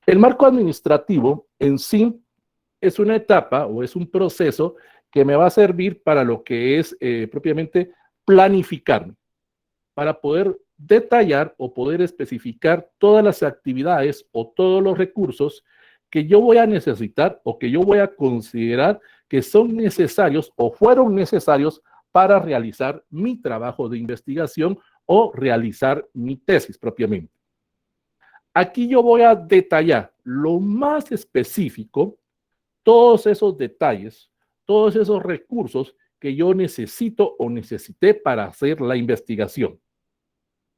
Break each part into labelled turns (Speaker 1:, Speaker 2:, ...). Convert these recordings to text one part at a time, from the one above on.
Speaker 1: El marco administrativo en sí es una etapa o es un proceso que me va a servir para lo que es propiamente planificarme, para poder detallar o poder especificar todas las actividades o todos los recursos que yo voy a necesitar o que yo voy a considerar que son necesarios o fueron necesarios para realizar mi trabajo de investigación o realizar mi tesis propiamente. Aquí yo voy a detallar lo más específico, todos esos detalles, todos esos recursos que yo necesito o necesité para hacer la investigación.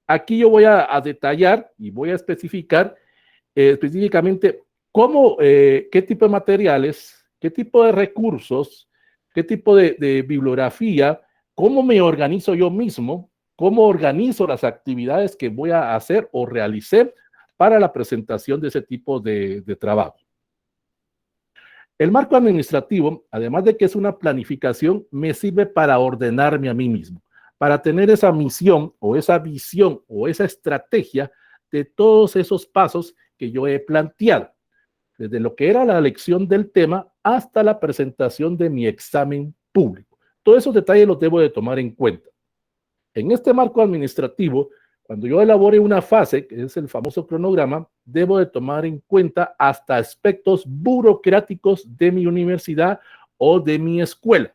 Speaker 1: Aquí yo voy a detallar y voy a especificar específicamente cómo, qué tipo de materiales, qué tipo de recursos, qué tipo de bibliografía, cómo me organizo yo mismo, cómo organizo las actividades que voy a hacer o realicé para la presentación de ese tipo de trabajo. El marco administrativo, además de que es una planificación, me sirve para ordenarme a mí mismo, para tener esa misión o esa visión o esa estrategia de todos esos pasos que yo he planteado, desde lo que era la elección del tema hasta la presentación de mi examen público. Todos esos detalles los debo de tomar en cuenta. En este marco administrativo, cuando yo elabore una fase, que es el famoso cronograma, debo de tomar en cuenta hasta aspectos burocráticos de mi universidad o de mi escuela.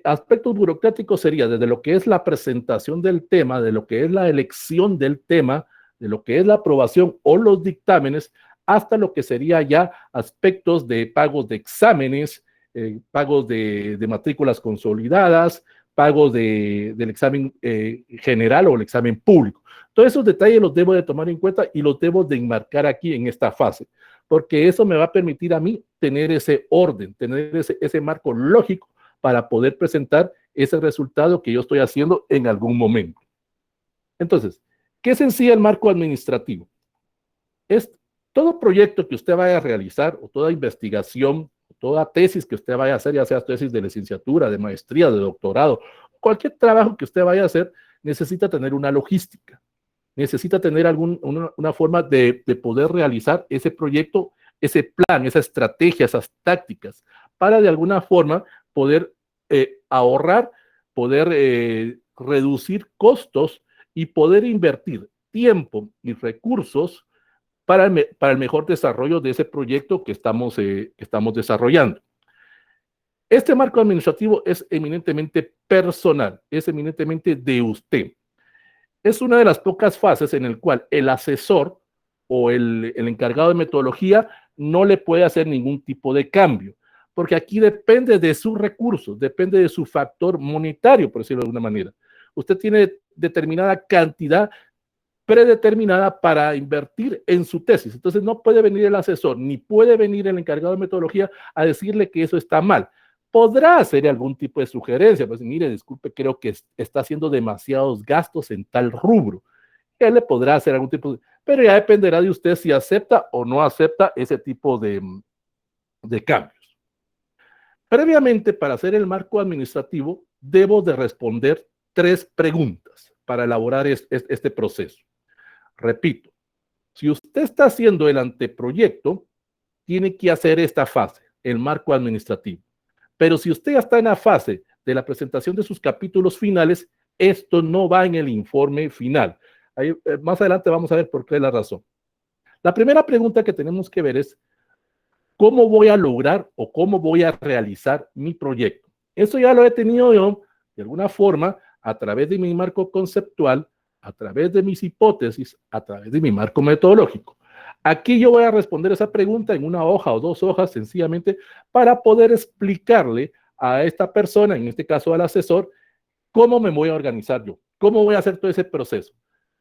Speaker 1: Aspectos burocráticos sería desde lo que es la presentación del tema, de lo que es la elección del tema, de lo que es la aprobación o los dictámenes, hasta lo que sería ya aspectos de pagos de exámenes, pagos de matrículas consolidadas, pagos del examen general o el examen público. Todos esos detalles los debo de tomar en cuenta y los debo de enmarcar aquí en esta fase, porque eso me va a permitir a mí tener ese orden, tener ese marco lógico para poder presentar ese resultado que yo estoy haciendo en algún momento. Entonces, ¿qué es en sí el marco administrativo? Es todo proyecto que usted vaya a realizar o toda investigación, toda tesis que usted vaya a hacer, ya sea tesis de licenciatura, de maestría, de doctorado, cualquier trabajo que usted vaya a hacer, necesita tener una logística, necesita tener una forma de poder realizar ese proyecto, ese plan, esa estrategia, esas tácticas, para de alguna forma poder ahorrar, poder reducir costos y poder invertir tiempo y recursos para el mejor desarrollo de ese proyecto que estamos desarrollando. Este marco administrativo es eminentemente personal, es eminentemente de usted. Es una de las pocas fases en el cual el asesor o el encargado de metodología no le puede hacer ningún tipo de cambio, porque aquí depende de sus recursos, depende de su factor monetario, por decirlo de alguna manera. Usted tiene determinada cantidad predeterminada para invertir en su tesis. Entonces no puede venir el asesor, ni puede venir el encargado de metodología a decirle que eso está mal. Podrá hacer algún tipo de sugerencia, pues mire, disculpe, creo que está haciendo demasiados gastos en tal rubro. Él le podrá hacer algún tipo de, pero ya dependerá de usted si acepta o no acepta ese tipo de cambios. Previamente, para hacer el marco administrativo, debo de responder 3 preguntas para elaborar este proceso. Repito, si usted está haciendo el anteproyecto, tiene que hacer esta fase, el marco administrativo. Pero si usted ya está en la fase de la presentación de sus capítulos finales, esto no va en el informe final. Ahí, más adelante vamos a ver por qué es la razón. La primera pregunta que tenemos que ver es, ¿cómo voy a lograr o cómo voy a realizar mi proyecto? Eso ya lo he tenido yo, de alguna forma, a través de mi marco conceptual, a través de mis hipótesis, a través de mi marco metodológico. Aquí yo voy a responder esa pregunta en una hoja o 2 hojas, sencillamente, para poder explicarle a esta persona, en este caso al asesor, cómo me voy a organizar yo, cómo voy a hacer todo ese proceso.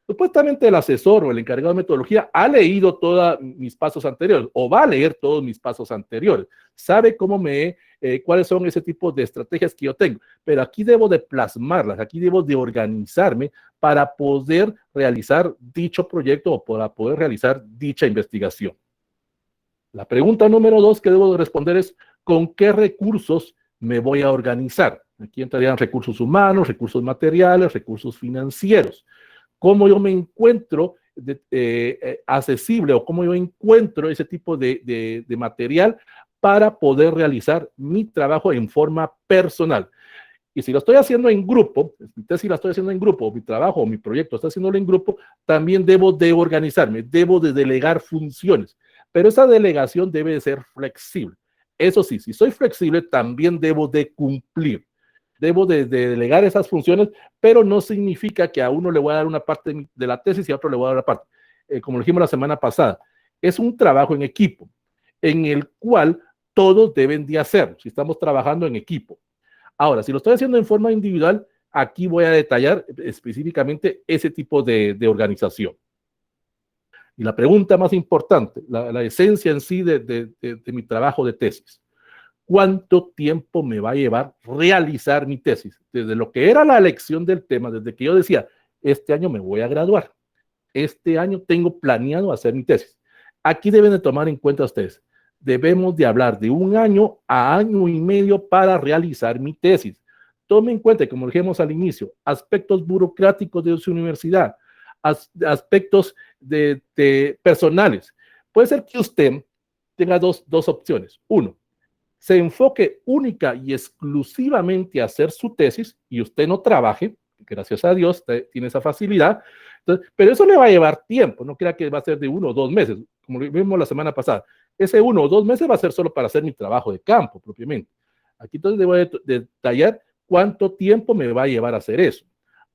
Speaker 1: Supuestamente el asesor o el encargado de metodología ha leído todos mis pasos anteriores o va a leer todos mis pasos anteriores. Sabe cuáles son ese tipo de estrategias que yo tengo, pero aquí debo de plasmarlas, aquí debo de organizarme para poder realizar dicho proyecto o para poder realizar dicha investigación. La pregunta número 2 que debo de responder es, ¿con qué recursos me voy a organizar? Aquí entrarían recursos humanos, recursos materiales, recursos financieros. ¿Cómo yo me encuentro accesible o cómo yo encuentro ese tipo de material para poder realizar mi trabajo en forma personal. Y si lo estoy haciendo en grupo, mi tesis la estoy haciendo en grupo, mi trabajo o mi proyecto está haciéndolo en grupo, también debo de organizarme, debo de delegar funciones, pero esa delegación debe de ser flexible. Eso sí, si soy flexible, también debo de cumplir. Debo de delegar esas funciones, pero no significa que a uno le voy a dar una parte de la tesis y a otro le voy a dar una parte. Como lo dijimos la semana pasada, es un trabajo en equipo, en el cual todos deben de hacerlo, si estamos trabajando en equipo. Ahora, si lo estoy haciendo en forma individual, aquí voy a detallar específicamente ese tipo de organización. Y la pregunta más importante, la esencia en sí de mi trabajo de tesis. ¿Cuánto tiempo me va a llevar realizar mi tesis? Desde lo que era la elección del tema, desde que yo decía, este año me voy a graduar, este año tengo planeado hacer mi tesis. Aquí deben de tomar en cuenta ustedes, debemos de hablar de 1 año a 1 año y medio para realizar mi tesis. Tomen en cuenta, como dijimos al inicio, aspectos burocráticos de su universidad, aspectos personales. Puede ser que usted tenga dos opciones. Uno, se enfoque única y exclusivamente a hacer su tesis y usted no trabaje, gracias a Dios tiene esa facilidad, entonces, pero eso le va a llevar tiempo, no crea que va a ser de 1 o 2 meses, como lo vimos la semana pasada, ese 1 o 2 meses va a ser solo para hacer mi trabajo de campo propiamente. Aquí entonces debo detallar cuánto tiempo me va a llevar a hacer eso.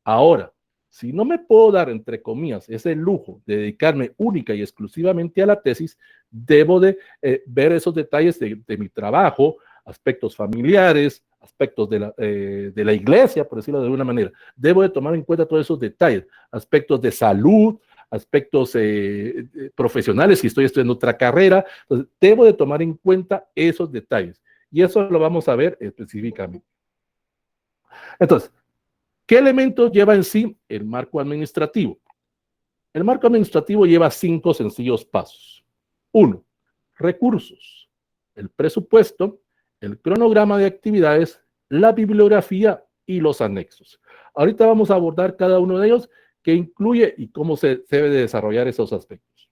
Speaker 1: Ahora, si no me puedo dar, entre comillas, ese lujo de dedicarme única y exclusivamente a la tesis, debo de ver esos detalles de mi trabajo, aspectos familiares, aspectos de la iglesia, por decirlo de alguna manera. Debo de tomar en cuenta todos esos detalles, aspectos de salud, aspectos profesionales, si estoy estudiando otra carrera. Entonces, debo de tomar en cuenta esos detalles. Y eso lo vamos a ver específicamente. Entonces, ¿qué elementos lleva en sí el marco administrativo? El marco administrativo lleva 5 sencillos pasos. 1. Recursos, el presupuesto, el cronograma de actividades, la bibliografía y los anexos. Ahorita vamos a abordar cada uno de ellos, qué incluye y cómo se debe de desarrollar esos aspectos.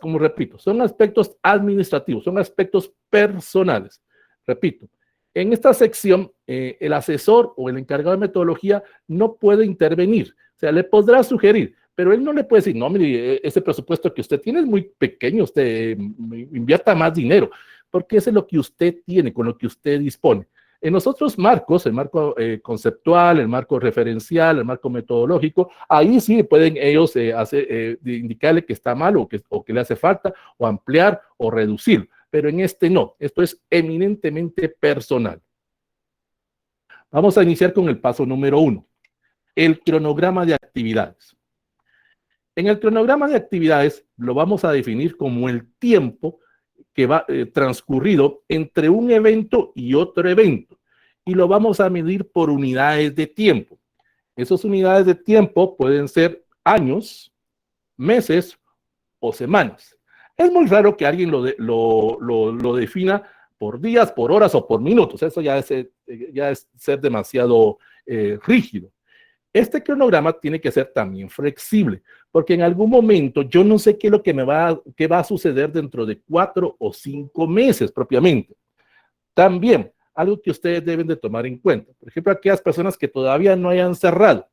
Speaker 1: Como repito, son aspectos administrativos, son aspectos personales. Repito, en esta sección, el asesor o el encargado de metodología no puede intervenir. O sea, le podrá sugerir, pero él no le puede decir, no, mire, ese presupuesto que usted tiene es muy pequeño, usted invierta más dinero, porque eso es lo que usted tiene, con lo que usted dispone. En los otros marcos, el marco conceptual, el marco referencial, el marco metodológico, ahí sí pueden ellos indicarle que está mal o que le hace falta, o ampliar o reducir, pero en este no, esto es eminentemente personal. Vamos a iniciar con el paso número 1, el cronograma de actividades. En el cronograma de actividades lo vamos a definir como el tiempo que va transcurrido entre un evento y otro evento, y lo vamos a medir por unidades de tiempo. Esas unidades de tiempo pueden ser años, meses o semanas. Es muy raro que alguien lo defina por días, por horas o por minutos. Eso ya es ser demasiado rígido. Este cronograma tiene que ser también flexible, porque en algún momento yo no sé qué es lo que qué va a suceder dentro de 4 o 5 meses propiamente. También, algo que ustedes deben de tomar en cuenta, por ejemplo, aquellas personas que todavía no hayan cerrado.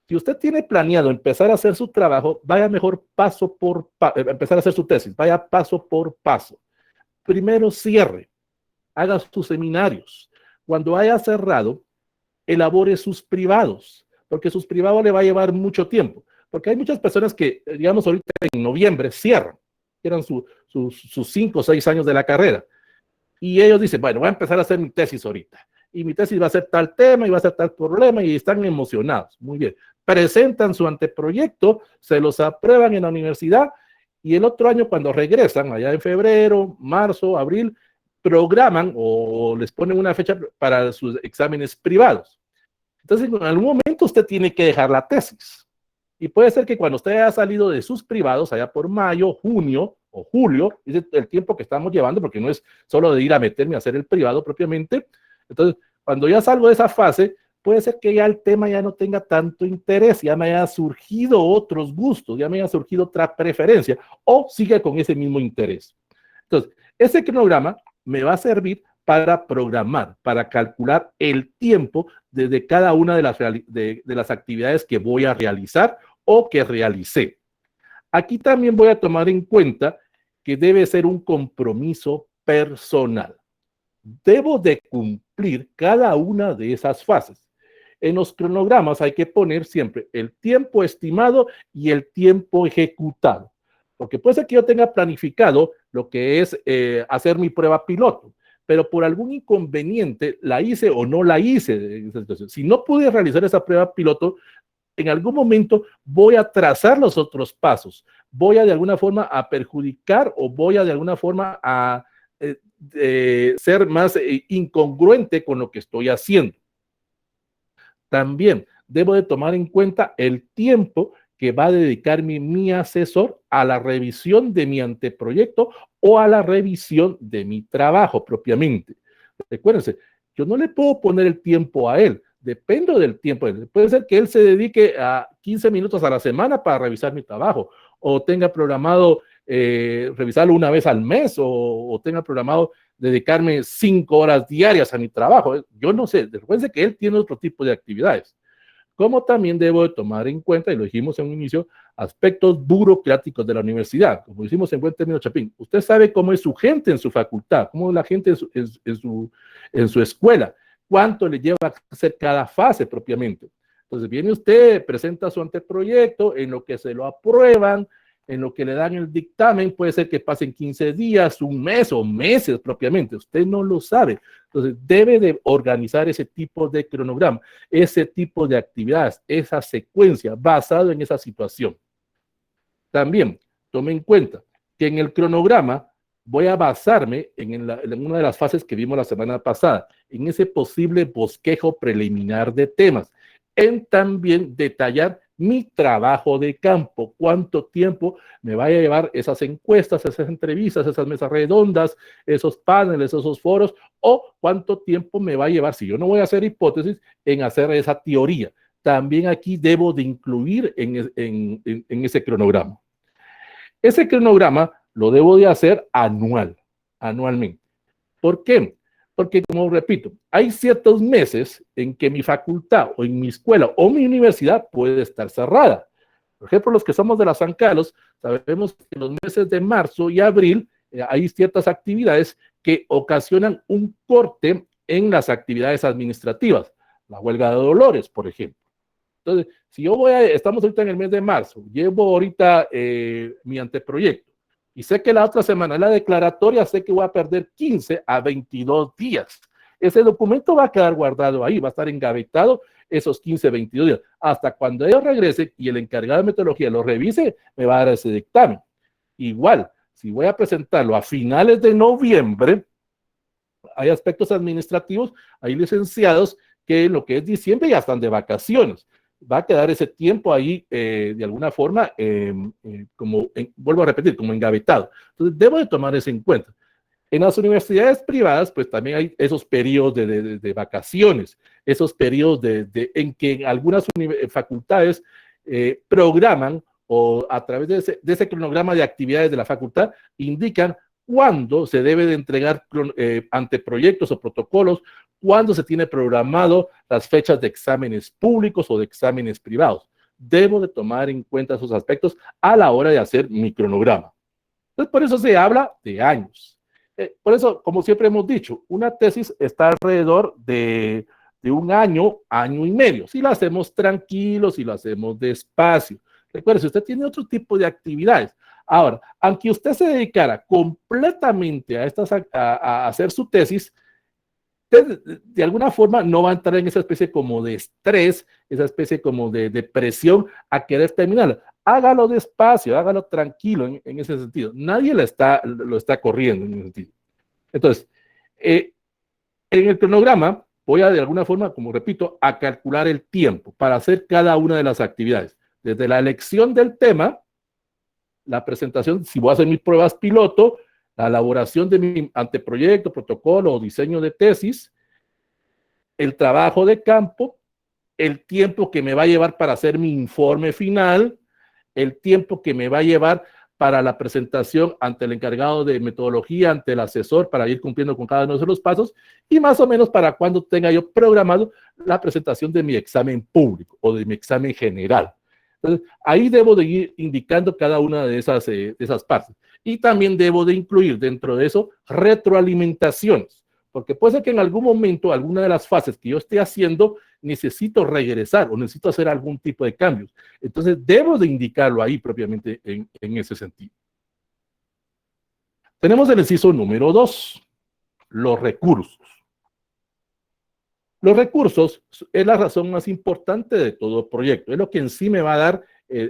Speaker 1: Si usted tiene planeado empezar a hacer su trabajo, vaya mejor empezar a hacer su tesis, vaya paso por paso. Primero cierre, haga sus seminarios. Cuando haya cerrado, elabore sus privados, porque sus privados le va a llevar mucho tiempo. Porque hay muchas personas que, digamos, ahorita en noviembre cierran, eran sus 5 o 6 años de la carrera. Y ellos dicen, bueno, voy a empezar a hacer mi tesis ahorita. Y mi tesis va a ser tal tema y va a ser tal problema y están emocionados. Muy bien. Presentan su anteproyecto, se los aprueban en la universidad y el otro año cuando regresan, allá en febrero, marzo, abril, programan o les ponen una fecha para sus exámenes privados. Entonces, en algún momento usted tiene que dejar la tesis. Y puede ser que cuando usted haya salido de sus privados, allá por mayo, junio o julio, es el tiempo que estamos llevando, porque no es solo de ir a meterme a hacer el privado propiamente. Entonces, cuando ya salgo de esa fase, puede ser que ya el tema ya no tenga tanto interés, ya me haya surgido otros gustos, ya me haya surgido otra preferencia, o siga con ese mismo interés. Entonces, ese cronograma me va a servir para programar, para calcular el tiempo desde cada una de las actividades que voy a realizar o que realicé. Aquí también voy a tomar en cuenta que debe ser un compromiso personal. Debo de cumplir cada una de esas fases. En los cronogramas hay que poner siempre el tiempo estimado y el tiempo ejecutado. Porque puede ser que yo tenga planificado lo que es hacer mi prueba piloto, pero por algún inconveniente la hice o no la hice. Si no pude realizar esa prueba piloto, en algún momento voy a trazar los otros pasos, voy a de alguna forma a perjudicar o voy a de alguna forma a ser más incongruente con lo que estoy haciendo. También debo de tomar en cuenta el tiempo que va a dedicar mi asesor a la revisión de mi anteproyecto o a la revisión de mi trabajo propiamente. Recuérdense, yo no le puedo poner el tiempo a él, depende del tiempo. Puede ser que él se dedique a 15 minutos a la semana para revisar mi trabajo, o tenga programado revisarlo una vez al mes, o tenga programado dedicarme 5 horas diarias a mi trabajo. Yo no sé, recuerden que él tiene otro tipo de actividades. Como también debo de tomar en cuenta, y lo dijimos en un inicio, aspectos burocráticos de la universidad. Como decimos en buen término Chapín, usted sabe cómo es su gente en su facultad, cómo es la gente en su escuela, cuánto le lleva a hacer cada fase propiamente. Entonces viene usted, presenta su anteproyecto, en lo que se lo aprueban, en lo que le dan el dictamen, puede ser que pasen 15 días, un mes o meses propiamente, usted no lo sabe. Entonces debe de organizar ese tipo de cronograma, ese tipo de actividades, esa secuencia basado en esa situación. También tome en cuenta que en el cronograma voy a basarme en una de las fases que vimos la semana pasada, en ese posible bosquejo preliminar de temas, en también detallar mi trabajo de campo, cuánto tiempo me vaya a llevar esas encuestas, esas entrevistas, esas mesas redondas, esos paneles, esos foros, o cuánto tiempo me va a llevar, si yo no voy a hacer hipótesis, en hacer esa teoría. También aquí debo de incluir en ese cronograma. Ese cronograma lo debo de hacer anualmente. ¿Por qué? Porque, como repito, hay ciertos meses en que mi facultad o en mi escuela o mi universidad puede estar cerrada. Por ejemplo, los que somos de la San Carlos, sabemos que en los meses de marzo y abril hay ciertas actividades que ocasionan un corte en las actividades administrativas. La huelga de Dolores, por ejemplo. Entonces, si yo estamos ahorita en el mes de marzo, llevo ahorita mi anteproyecto y sé que la otra semana la declaratoria, sé que voy a perder 15 a 22 días. Ese documento va a quedar guardado ahí, va a estar engavetado esos 15, 22 días. Hasta cuando ellos regresen y el encargado de metodología lo revise, me va a dar ese dictamen. Igual, si voy a presentarlo a finales de noviembre, hay aspectos administrativos, hay licenciados que en lo que es diciembre ya están de vacaciones. Va a quedar ese tiempo ahí de alguna forma, vuelvo a repetir, como engavetado. Entonces, debo de tomar eso en cuenta. En las universidades privadas, pues también hay esos periodos de vacaciones, esos periodos en que algunas facultades programan o a través de ese cronograma de actividades de la facultad indican cuándo se debe de entregar anteproyectos o protocolos, cuándo se tiene programado las fechas de exámenes públicos o de exámenes privados. Debo de tomar en cuenta esos aspectos a la hora de hacer mi cronograma. Entonces, por eso se habla de años. Por eso, como siempre hemos dicho, una tesis está alrededor de un año, año y medio. Si lo hacemos tranquilo, si lo hacemos despacio. Recuerde, si usted tiene otro tipo de actividades. Ahora, aunque usted se dedicara completamente a hacer su tesis, de alguna forma no va a entrar en esa especie como de estrés, esa especie como de presión a querer terminar. Hágalo despacio, hágalo tranquilo en ese sentido. Nadie lo está corriendo en ese sentido. Entonces, en el cronograma voy a de alguna forma, como repito, a calcular el tiempo para hacer cada una de las actividades. Desde la elección del tema, la presentación, si voy a hacer mis pruebas piloto, la elaboración de mi anteproyecto, protocolo o diseño de tesis, el trabajo de campo, el tiempo que me va a llevar para hacer mi informe final, el tiempo que me va a llevar para la presentación ante el encargado de metodología, ante el asesor, para ir cumpliendo con cada uno de los pasos, y más o menos para cuando tenga yo programado la presentación de mi examen público o de mi examen general. Entonces, ahí debo de ir indicando cada una de esas partes. Y también debo de incluir dentro de eso retroalimentaciones, porque puede ser que en algún momento, alguna de las fases que yo esté haciendo, necesito regresar o necesito hacer algún tipo de cambios. Entonces, debo de indicarlo ahí propiamente en ese sentido. Tenemos el inciso número 2, los recursos. Los recursos es la razón más importante de todo proyecto. Es lo que en sí me va a dar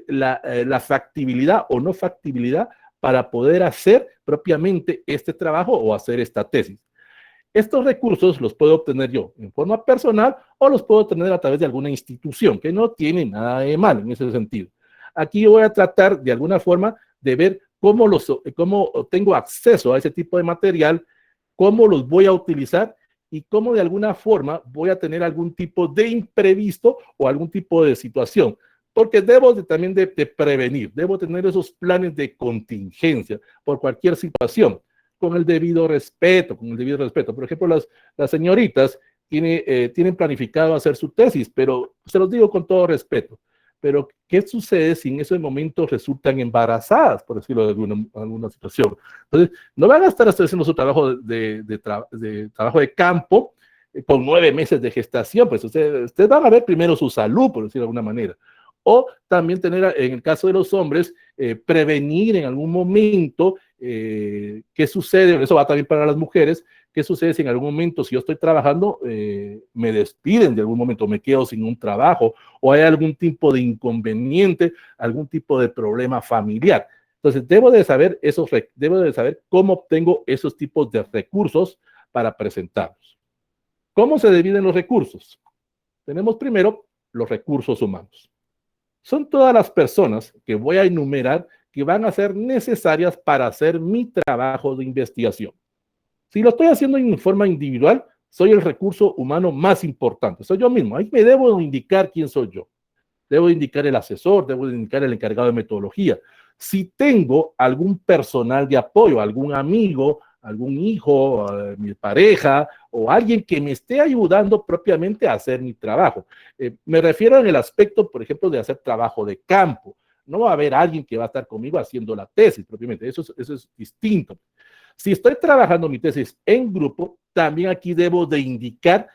Speaker 1: la factibilidad o no factibilidad para poder hacer propiamente este trabajo o hacer esta tesis. Estos recursos los puedo obtener yo en forma personal o los puedo obtener a través de alguna institución, que no tiene nada de mal en ese sentido. Aquí voy a tratar de alguna forma de ver cómo tengo acceso a ese tipo de material, cómo los voy a utilizar y cómo de alguna forma voy a tener algún tipo de imprevisto o algún tipo de situación. Porque debo también de prevenir, debo tener esos planes de contingencia por cualquier situación, con el debido respeto, Por ejemplo, las señoritas tienen planificado hacer su tesis, pero se los digo con todo respeto. Pero, ¿qué sucede si en ese momento resultan embarazadas, por decirlo de alguna situación? Entonces, no van a estar haciendo su trabajo trabajo de campo con 9 meses de gestación, pues ustedes van a ver primero su salud, por decirlo de alguna manera. O también tener, en el caso de los hombres, prevenir en algún momento qué sucede, eso va también para las mujeres, qué sucede si en algún momento, si yo estoy trabajando, me despiden de algún momento, me quedo sin un trabajo, o hay algún tipo de inconveniente, algún tipo de problema familiar. Entonces, debo de saber cómo obtengo esos tipos de recursos para presentarlos. ¿Cómo se dividen los recursos? Tenemos primero los recursos humanos. Son todas las personas que voy a enumerar que van a ser necesarias para hacer mi trabajo de investigación. Si lo estoy haciendo en forma individual, soy el recurso humano más importante. Soy yo mismo. Ahí me debo indicar quién soy yo. Debo indicar el asesor, debo indicar el encargado de metodología. Si tengo algún personal de apoyo, algún amigo, algún hijo, mi pareja o alguien que me esté ayudando propiamente a hacer mi trabajo. Me refiero en el aspecto, por ejemplo, de hacer trabajo de campo. No va a haber alguien que va a estar conmigo haciendo la tesis propiamente. Eso es distinto. Si estoy trabajando mi tesis en grupo, también aquí debo de indicar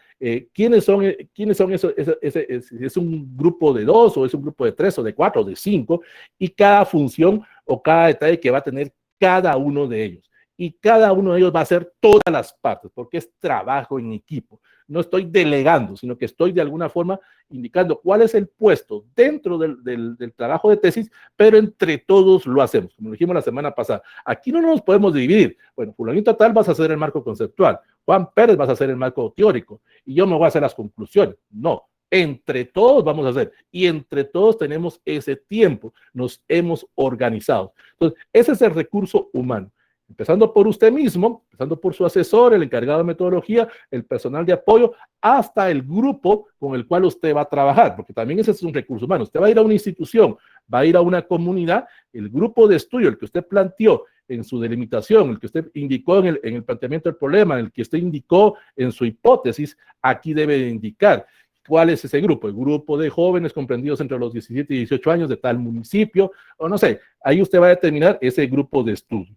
Speaker 1: quiénes son esos, es un grupo de 2 o es un grupo de 3 o de 4 o de 5 y cada función o cada detalle que va a tener cada uno de ellos. Y cada uno de ellos va a hacer todas las partes, porque es trabajo en equipo. No estoy delegando, sino que estoy de alguna forma indicando cuál es el puesto dentro del trabajo de tesis, pero entre todos lo hacemos, como dijimos la semana pasada. Aquí no nos podemos dividir. Bueno, fulanito tal vas a hacer el marco conceptual, Juan Pérez vas a hacer el marco teórico, y yo me voy a hacer las conclusiones. No, entre todos vamos a hacer, y entre todos tenemos ese tiempo, nos hemos organizado. Entonces, ese es el recurso humano. Empezando por usted mismo, empezando por su asesor, el encargado de metodología, el personal de apoyo, hasta el grupo con el cual usted va a trabajar, porque también ese es un recurso humano. Usted va a ir a una institución, va a ir a una comunidad, el grupo de estudio, el que usted planteó en su delimitación, el que usted indicó en el planteamiento del problema, el que usted indicó en su hipótesis, aquí debe indicar cuál es ese grupo, el grupo de jóvenes comprendidos entre los 17 y 18 años de tal municipio, o no sé, ahí usted va a determinar ese grupo de estudio.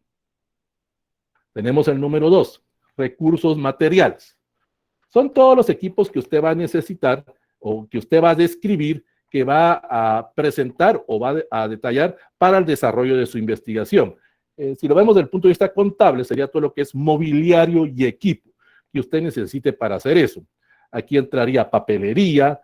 Speaker 1: Tenemos el número 2, recursos materiales. Son todos los equipos que usted va a necesitar o que usted va a describir, que va a presentar o va a detallar para el desarrollo de su investigación. Si lo vemos desde el punto de vista contable, sería todo lo que es mobiliario y equipo que usted necesite para hacer eso. Aquí entraría papelería,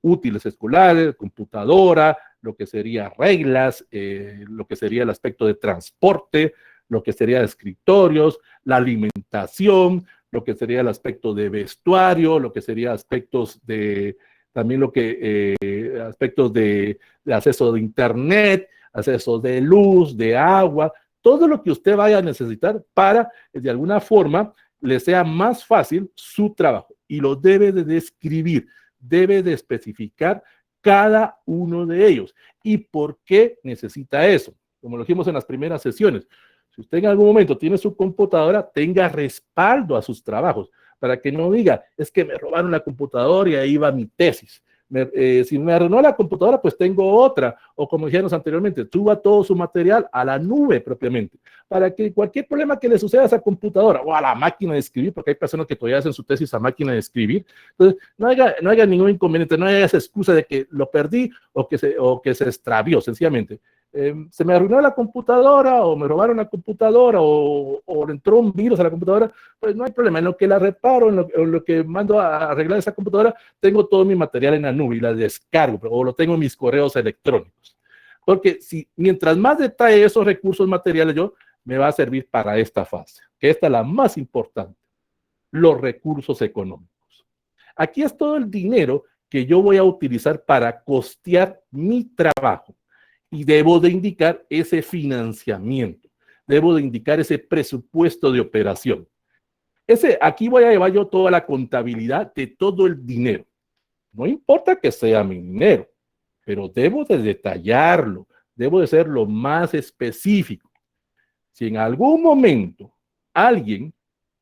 Speaker 1: útiles escolares, computadora, lo que sería reglas, lo que sería el aspecto de transporte, lo que sería escritorios, la alimentación, lo que sería el aspecto de vestuario, lo que sería aspectos de, también aspectos de acceso de internet, acceso de luz, de agua, todo lo que usted vaya a necesitar para, de alguna forma, le sea más fácil su trabajo y lo debe de describir. debe de especificar cada uno de ellos. ¿Y por qué necesita eso? Como lo dijimos en las primeras sesiones, si usted en algún momento tiene su computadora, tenga respaldo a sus trabajos, para que no diga, es que me robaron la computadora y ahí va mi tesis. Si me arruinó la computadora, pues tengo otra, o como dijimos anteriormente, suba todo su material a la nube propiamente, para que cualquier problema que le suceda a esa computadora o a la máquina de escribir, porque hay personas que todavía hacen su tesis a máquina de escribir, entonces no haya ningún inconveniente, no haya esa excusa de que lo perdí o que se extravió, sencillamente. Se me arruinó la computadora o me robaron la computadora o entró un virus a la computadora, pues no hay problema. En lo que la reparo, en lo que mando a arreglar esa computadora, tengo todo mi material en la nube y la descargo o lo tengo en mis correos electrónicos. Porque mientras más detalle esos recursos materiales me va a servir para esta fase, que esta es la más importante, los recursos económicos. Aquí es todo el dinero que yo voy a utilizar para costear mi trabajo. Y debo de indicar ese financiamiento, debo de indicar ese presupuesto de operación. Aquí voy a llevar yo toda la contabilidad de todo el dinero. No importa que sea mi dinero, pero debo de detallarlo, debo de ser lo más específico. Si en algún momento alguien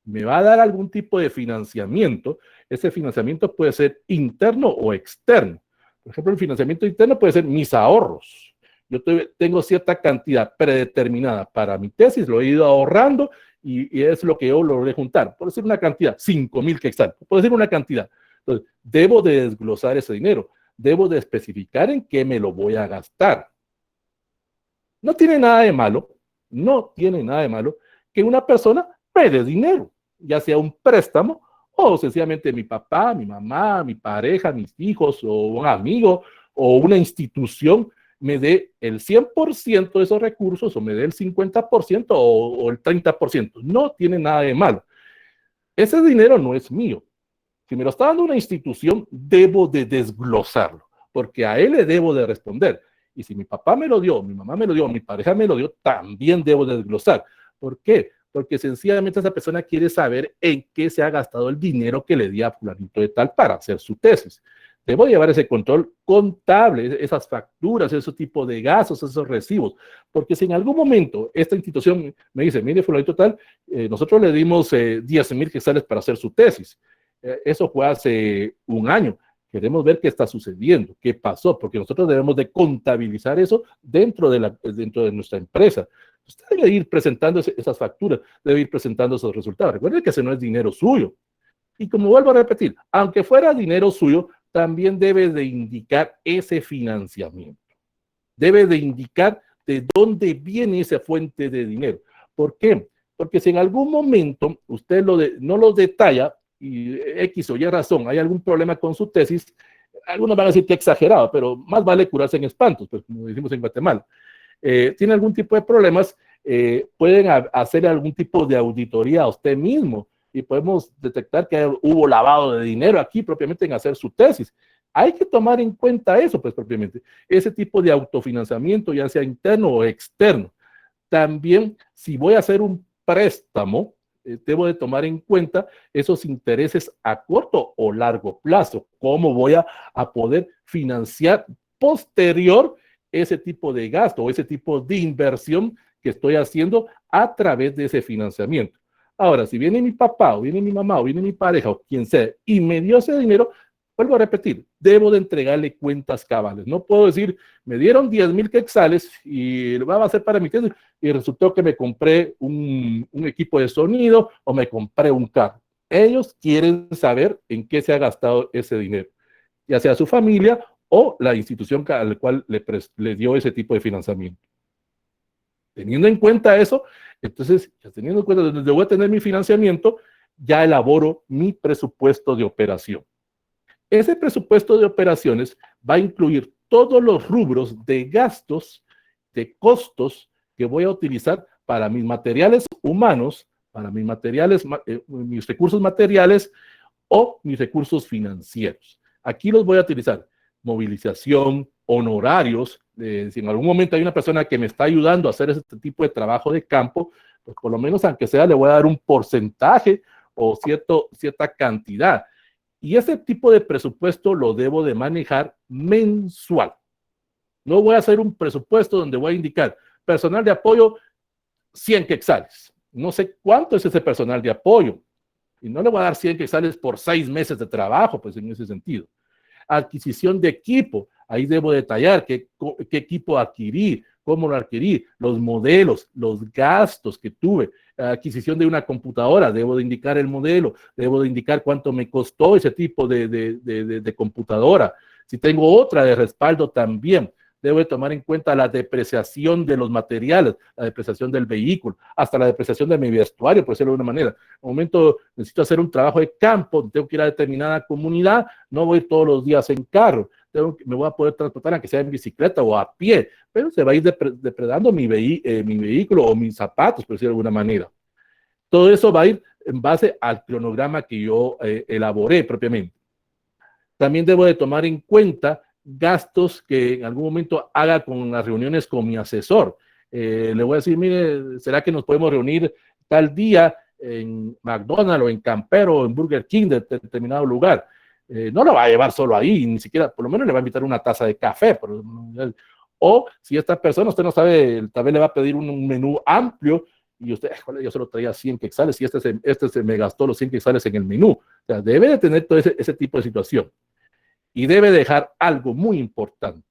Speaker 1: me va a dar algún tipo de financiamiento, ese financiamiento puede ser interno o externo. Por ejemplo, el financiamiento interno puede ser mis ahorros. Yo tengo cierta cantidad predeterminada para mi tesis, lo he ido ahorrando y es lo que yo logré juntar. Por decir una cantidad, 5,000 quetzales, por decir una cantidad. Entonces, debo de desglosar ese dinero, debo de especificar en qué me lo voy a gastar. No tiene nada de malo, no tiene nada de malo que una persona me dé dinero, ya sea un préstamo o sencillamente mi papá, mi mamá, mi pareja, mis hijos o un amigo o una institución me dé el 100% de esos recursos o me dé el 50% o el 30%. No tiene nada de malo. Ese dinero no es mío. Si me lo está dando una institución, debo de desglosarlo, porque a él le debo de responder. Y si mi papá me lo dio, mi mamá me lo dio, mi pareja me lo dio, también debo de desglosar. ¿Por qué? Porque sencillamente esa persona quiere saber en qué se ha gastado el dinero que le di a fulanito de tal para hacer su tesis. Debo llevar ese control contable, esas facturas, ese tipo de gastos, esos recibos, porque si en algún momento esta institución me dice, mire, fulanito tal, nosotros le dimos 10,000 quetzales para hacer su tesis. Eso fue hace un año. Queremos ver qué está sucediendo, qué pasó, porque nosotros debemos de contabilizar eso dentro de nuestra empresa. Usted debe ir presentando esas facturas, debe ir presentando esos resultados. Recuerden que ese no es dinero suyo. Y como vuelvo a repetir, aunque fuera dinero suyo, también debe de indicar ese financiamiento. Debe de indicar de dónde viene esa fuente de dinero. ¿Por qué? Porque si en algún momento usted no lo detalla, y X o Y razón, hay algún problema con su tesis, algunos van a decir que exagerado, pero más vale curarse en espantos, pues como decimos en Guatemala. Tiene algún tipo de problemas, pueden hacer algún tipo de auditoría a usted mismo y podemos detectar que hubo lavado de dinero aquí propiamente en hacer su tesis. Hay que tomar en cuenta eso, pues propiamente, ese tipo de autofinanciamiento, ya sea interno o externo. También, si voy a hacer un préstamo, debo de tomar en cuenta esos intereses a corto o largo plazo. ¿Cómo voy a poder financiar posterior ese tipo de gasto o ese tipo de inversión que estoy haciendo a través de ese financiamiento? Ahora, si viene mi papá o viene mi mamá o viene mi pareja o quien sea y me dio ese dinero, vuelvo a repetir, debo de entregarle cuentas cabales. No puedo decir, me dieron 10,000 quetzales y lo va a hacer para mi tesis y resultó que me compré un equipo de sonido o me compré un carro. Ellos quieren saber en qué se ha gastado ese dinero, ya sea su familia o la institución a la cual le dio ese tipo de financiamiento. Teniendo en cuenta eso, entonces, teniendo en cuenta donde voy a tener mi financiamiento, ya elaboro mi presupuesto de operación. Ese presupuesto de operaciones va a incluir todos los rubros de gastos, de costos que voy a utilizar para mis materiales humanos, para mis recursos materiales o mis recursos financieros. Aquí los voy a utilizar. Movilización, honorarios. Si en algún momento hay una persona que me está ayudando a hacer este tipo de trabajo de campo, pues por lo menos aunque sea le voy a dar un porcentaje o cierta cantidad. Y ese tipo de presupuesto lo debo de manejar mensual. No voy a hacer un presupuesto donde voy a indicar personal de apoyo 100 quetzales. No sé cuánto es ese personal de apoyo. Y no le voy a dar 100 quetzales por 6 meses de trabajo, pues en ese sentido. Adquisición de equipo, ahí debo detallar qué equipo adquirí, cómo lo adquirí, los modelos, los gastos que tuve, adquisición de una computadora, debo de indicar el modelo, debo de indicar cuánto me costó ese tipo de computadora. Si tengo otra de respaldo también, debo de tomar en cuenta la depreciación de los materiales, la depreciación del vehículo, hasta la depreciación de mi vestuario, por decirlo de una manera. En un momento necesito hacer un trabajo de campo, tengo que ir a determinada comunidad, no voy todos los días en carro, me voy a poder transportar aunque sea en bicicleta o a pie, pero se va a ir depredando mi vehículo o mis zapatos, por decirlo de alguna manera. Todo eso va a ir en base al cronograma que yo elaboré propiamente. También debo de tomar en cuenta gastos que en algún momento haga con las reuniones con mi asesor. Le voy a decir, mire, ¿será que nos podemos reunir tal día en McDonald's o en Campero o en Burger King de determinado lugar? No lo va a llevar solo ahí, ni siquiera, por lo menos le va a invitar una taza de café. O si esta persona, usted no sabe, tal vez le va a pedir un menú amplio y usted, yo solo traía 100 quetzales y este se me gastó los 100 quetzales en el menú. O sea, debe de tener todo ese tipo de situación. Y debe dejar algo muy importante.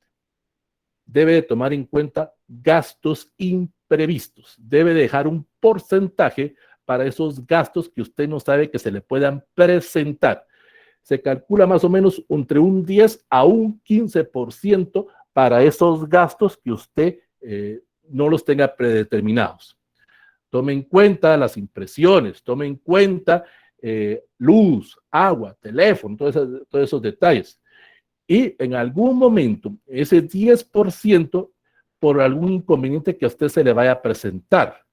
Speaker 1: Debe de tomar en cuenta gastos imprevistos. Debe dejar un porcentaje para esos gastos que usted no sabe que se le puedan presentar. Se calcula más o menos entre un 10 a un 15% para esos gastos que usted no los tenga predeterminados. Tome en cuenta las impresiones, tome en cuenta luz, agua, teléfono, todos esos detalles. Y en algún momento, ese 10% por algún inconveniente que a usted se le vaya a presentar.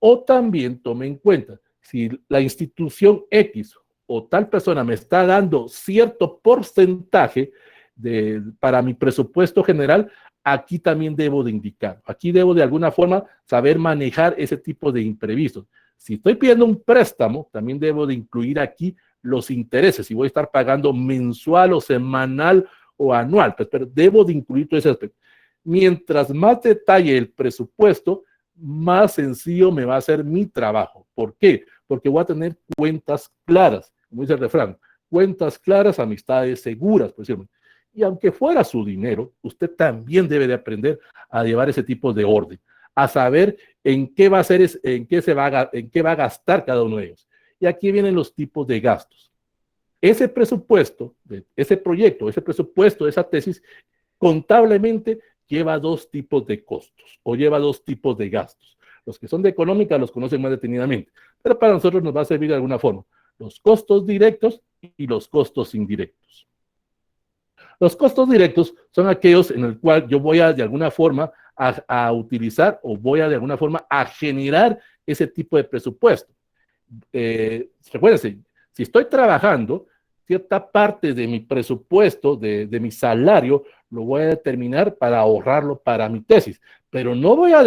Speaker 1: O también tome en cuenta, si la institución X o tal persona me está dando cierto porcentaje para mi presupuesto general, aquí también debo de indicar. Aquí debo de alguna forma saber manejar ese tipo de imprevistos. Si estoy pidiendo un préstamo, también debo de incluir aquí los intereses, si voy a estar pagando mensual o semanal o anual, pues, pero debo de incluir todo ese aspecto. Mientras más detalle el presupuesto, más sencillo me va a ser mi trabajo. ¿Por qué? Porque voy a tener cuentas claras, como dice el refrán, cuentas claras, amistades seguras, por decirlo. Y aunque fuera su dinero, usted también debe de aprender a llevar ese tipo de orden, a saber en qué va a hacer, en qué va a gastar cada uno de ellos. Y aquí vienen los tipos de gastos. Ese presupuesto, ese proyecto, ese presupuesto, esa tesis, contablemente lleva dos tipos de costos o lleva dos tipos de gastos. Los que son de económica los conocen más detenidamente, pero para nosotros nos va a servir de alguna forma. Los costos directos y los costos indirectos. Los costos directos son aquellos en el cual yo voy a de alguna forma a utilizar o voy a de alguna forma a generar ese tipo de presupuesto. Recuérdense, si estoy trabajando, cierta parte de mi presupuesto, de mi salario, lo voy a determinar para ahorrarlo para mi tesis, pero no voy a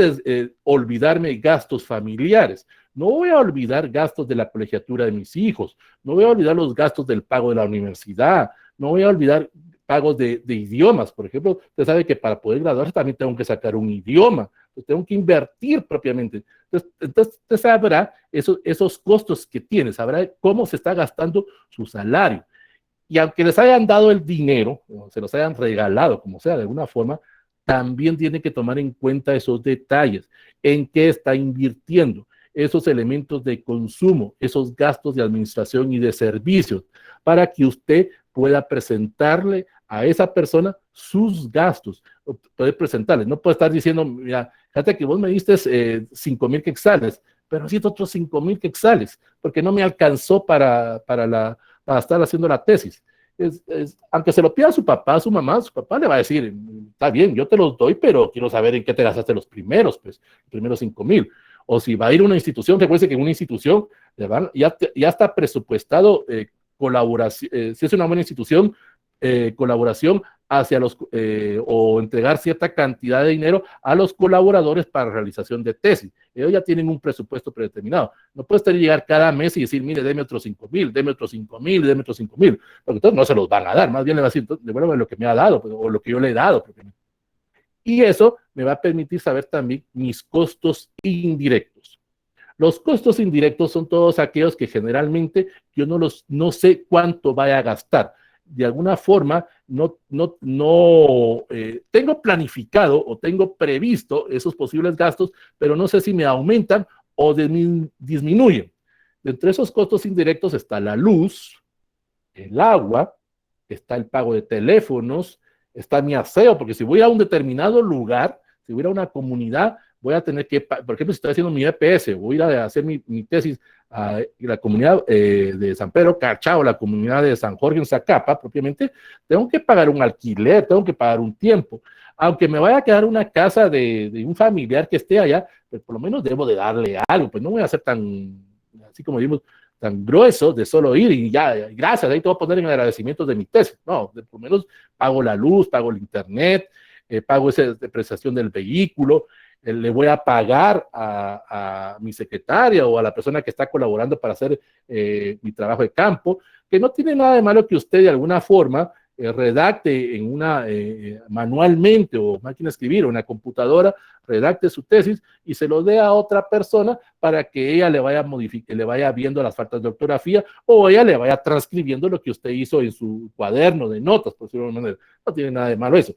Speaker 1: olvidarme gastos familiares, no voy a olvidar gastos de la colegiatura de mis hijos, no voy a olvidar los gastos del pago de la universidad, no voy a olvidar pagos de idiomas. Por ejemplo, usted sabe que para poder graduarse también tengo que sacar un idioma, tengo que invertir propiamente. Entonces usted sabrá esos costos que tiene, sabrá cómo se está gastando su salario. Y aunque les hayan dado el dinero, o se los hayan regalado, como sea, de alguna forma, también tiene que tomar en cuenta esos detalles, en qué está invirtiendo, esos elementos de consumo, esos gastos de administración y de servicios, para que usted pueda presentarle a esa persona sus gastos, puede presentarle, no puede estar diciendo, mira, fíjate que vos me diste 5,000 quetzales, pero necesito otros 5,000 quetzales, porque no me alcanzó para estar haciendo la tesis. Aunque se lo pida a su papá, a su mamá, su papá le va a decir, está bien, yo te los doy, pero quiero saber en qué te gastaste los primeros 5,000. O si va a ir a una institución, recuerde que en una institución ya está presupuestado colaboración, si es una buena institución, colaboración hacia o entregar cierta cantidad de dinero a los colaboradores para realización de tesis. Ellos ya tienen un presupuesto predeterminado. No puedes llegar cada mes y decir, mire, deme otros 5,000, deme otros 5,000, deme otros 5,000, porque entonces no se los van a dar. Más bien le va a decir, devuélveme lo que me ha dado, pues, o lo que yo le he dado. Y eso me va a permitir saber también mis costos indirectos. Los costos indirectos son todos aquellos que generalmente yo no sé cuánto vaya a gastar. De alguna forma, tengo planificado o tengo previsto esos posibles gastos, pero no sé si me aumentan o disminuyen. Entre esos costos indirectos está la luz, el agua, está el pago de teléfonos, está mi aseo, porque si voy a un determinado lugar, si voy a una comunidad, voy a tener que, por ejemplo, si estoy haciendo mi EPS, voy a ir a hacer mi tesis a la comunidad de San Pedro Cachao, la comunidad de San Jorge en Zacapa, propiamente, tengo que pagar un alquiler, tengo que pagar un tiempo. Aunque me vaya a quedar una casa de un familiar que esté allá, pues por lo menos debo de darle algo, pues no voy a ser tan, así como decimos, tan grueso de solo ir y ya, gracias, ahí te voy a poner en agradecimientos de mi tesis. No, por lo menos pago la luz, pago el internet, pago esa depreciación del vehículo, le voy a pagar a mi secretaria o a la persona que está colaborando para hacer mi trabajo de campo, que no tiene nada de malo que usted de alguna forma redacte manualmente o máquina de escribir o una computadora, redacte su tesis y se lo dé a otra persona para que ella le vaya viendo las faltas de ortografía o ella le vaya transcribiendo lo que usted hizo en su cuaderno de notas, por decirlo de una manera. No tiene nada de malo eso.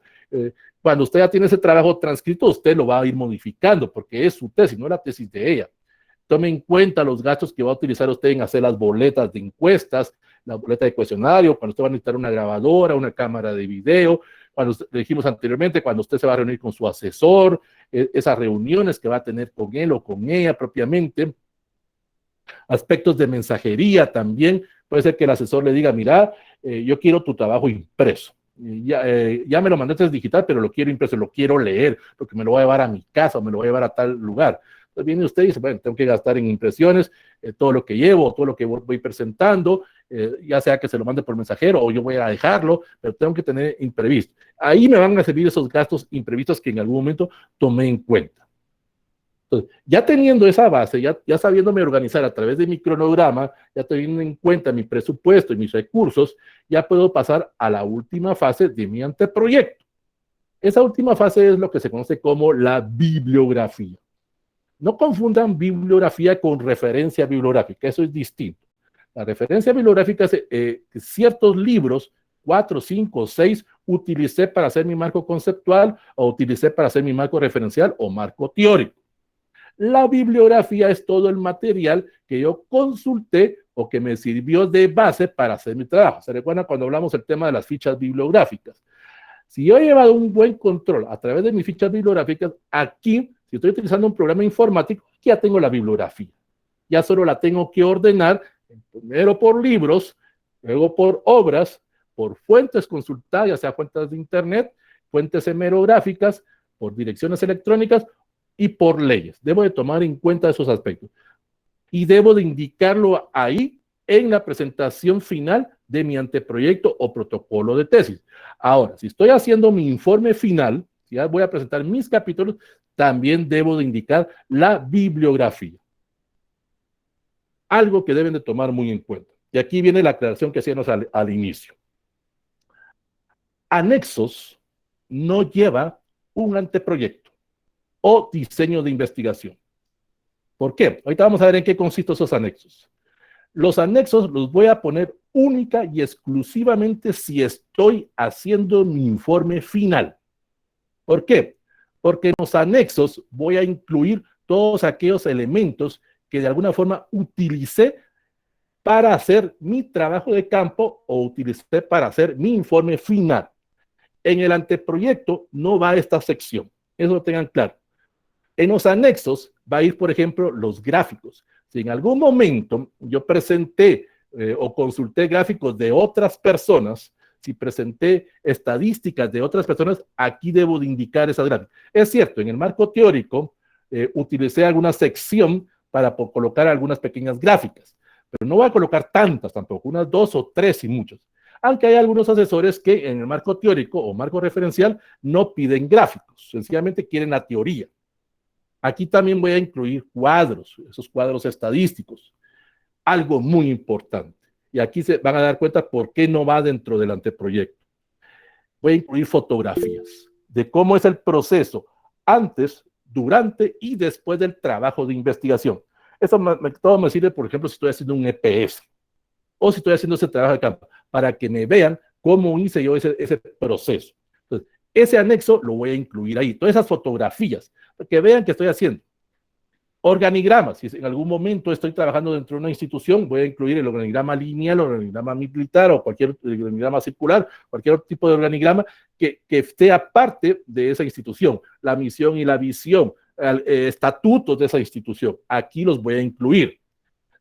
Speaker 1: Cuando usted ya tiene ese trabajo transcrito, usted lo va a ir modificando porque es su tesis, no la tesis de ella. Tome en cuenta los gastos que va a utilizar usted en hacer las boletas de encuestas, la boleta de cuestionario, cuando usted va a necesitar una grabadora, una cámara de video, cuando le dijimos anteriormente, cuando usted se va a reunir con su asesor, esas reuniones que va a tener con él o con ella propiamente, aspectos de mensajería también, puede ser que el asesor le diga, mira, yo quiero tu trabajo impreso. Ya me lo mandaste digital, pero lo quiero impreso, lo quiero leer, porque me lo voy a llevar a mi casa o me lo voy a llevar a tal lugar. Entonces viene usted y dice, bueno, tengo que gastar en impresiones todo lo que llevo, todo lo que voy presentando, ya sea que se lo mande por mensajero o yo voy a dejarlo, pero tengo que tener imprevisto. Ahí me van a servir esos gastos imprevistos que en algún momento tomé en cuenta. Entonces, ya teniendo esa base, ya sabiéndome organizar a través de mi cronograma, ya teniendo en cuenta mi presupuesto y mis recursos, ya puedo pasar a la última fase de mi anteproyecto. Esa última fase es lo que se conoce como la bibliografía. No confundan bibliografía con referencia bibliográfica, eso es distinto. La referencia bibliográfica es ciertos libros, 4, 5, 6, utilicé para hacer mi marco conceptual o utilicé para hacer mi marco referencial o marco teórico. La bibliografía es todo el material que yo consulté o que me sirvió de base para hacer mi trabajo. ¿Se recuerdan cuando hablamos del tema de las fichas bibliográficas? Si yo he llevado un buen control a través de mis fichas bibliográficas, aquí, si estoy utilizando un programa informático, ya tengo la bibliografía. Ya solo la tengo que ordenar, primero por libros, luego por obras, por fuentes consultadas, ya sea fuentes de internet, fuentes hemerográficas, por direcciones electrónicas y por leyes. Debo de tomar en cuenta esos aspectos. Y debo de indicarlo ahí en la presentación final de mi anteproyecto o protocolo de tesis. Ahora, si estoy haciendo mi informe final, si ya voy a presentar mis capítulos, también debo de indicar la bibliografía. Algo que deben de tomar muy en cuenta. Y aquí viene la aclaración que hacíamos al inicio. Anexos no lleva un anteproyecto o diseño de investigación. ¿Por qué? Ahorita vamos a ver en qué consisten esos anexos. Los anexos los voy a poner única y exclusivamente si estoy haciendo mi informe final. ¿Por qué? Porque en los anexos voy a incluir todos aquellos elementos que de alguna forma utilicé para hacer mi trabajo de campo o utilicé para hacer mi informe final. En el anteproyecto no va esta sección, eso lo tengan claro. En los anexos va a ir, por ejemplo, los gráficos. Si en algún momento yo presenté o consulté gráficos de otras personas, si presenté estadísticas de otras personas, aquí debo de indicar esas gráficas. Es cierto, en el marco teórico utilicé alguna sección para colocar algunas pequeñas gráficas, pero no voy a colocar tantas tampoco, unas 2 o 3 y muchas. aunque hay algunos asesores que en el marco teórico o marco referencial no piden gráficos, sencillamente quieren la teoría. Aquí también voy a incluir cuadros, esos cuadros estadísticos, algo muy importante. Y aquí se van a dar cuenta por qué no va dentro del anteproyecto. Voy a incluir fotografías de cómo es el proceso antes, durante y después del trabajo de investigación. Eso todo me sirve, por ejemplo, si estoy haciendo un EPS o si estoy haciendo ese trabajo de campo, para que me vean cómo hice yo ese proceso. Entonces, ese anexo lo voy a incluir ahí, todas esas fotografías, para que vean qué estoy haciendo. Organigramas, si en algún momento estoy trabajando dentro de una institución, voy a incluir el organigrama lineal, el organigrama militar o cualquier organigrama circular, cualquier tipo de organigrama que sea parte de esa institución, la misión y la visión, estatutos de esa institución. Aquí los voy a incluir.